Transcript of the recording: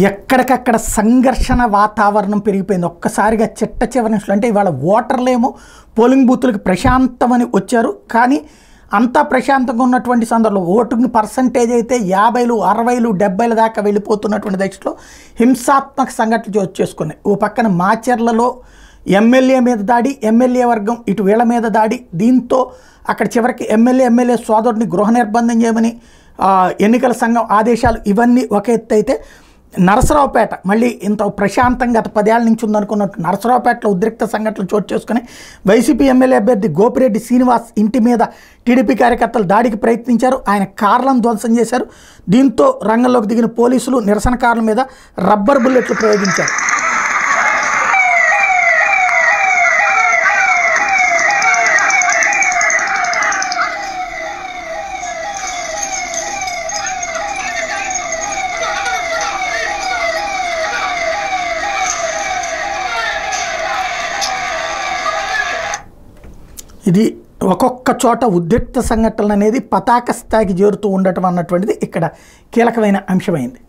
ఎక్కడికక్కడ సంఘర్షణ వాతావరణం పెరిగిపోయింది. ఒక్కసారిగా చిట్ట చివరి నిమిషంలో అంటే ఇవాళ ఓటర్లేమో పోలింగ్ బూతులకు ప్రశాంతమని వచ్చారు. కానీ అంతా ప్రశాంతంగా ఉన్నటువంటి సందర్భంలో ఓటింగ్ పర్సంటేజ్ అయితే 50, 60, 70 దాకా వెళ్ళిపోతున్నటువంటి దశలో హింసాత్మక సంఘటనలు చోటు చేసుకున్నాయి. ఓ పక్కన మాచర్లలో ఎమ్మెల్యే మీద దాడి, ఎమ్మెల్యే వర్గం ఇటు వీళ్ళ మీద దాడి. దీంతో అక్కడ చివరికి ఎమ్మెల్యే సోదరుడిని గృహ నిర్బంధం చేయమని ఎన్నికల సంఘం ఆదేశాలు. ఇవన్నీ ఒక ఎత్తు అయితే నరసరావుపేట మళ్ళీ ఇంత ప్రశాంతంగా గత 10 ఏళ్ల నుంచి ఉందనుకున్నట్టు నరసరావుపేటలో ఉద్రిక్త సంఘటనలు చోటు చేసుకుని వైసీపీ ఎమ్మెల్యే అభ్యర్థి గోపిరెడ్డి శ్రీనివాస్ ఇంటి మీద టీడీపీ కార్యకర్తలు దాడికి ప్రయత్నించారు. ఆయన కార్లను ధ్వంసం చేశారు. దీంతో రంగంలోకి దిగిన పోలీసులు నిరసనకారుల మీద రబ్బర్ బుల్లెట్లు ప్రయోగించారు. ఇది ఒక్కొక్క చోట ఉద్రిక్త సంఘటనలు అనేది పతాక స్థాయికి చేరుతూ ఉండటం అన్నటువంటిది ఇక్కడ కీలకమైన అంశమైంది.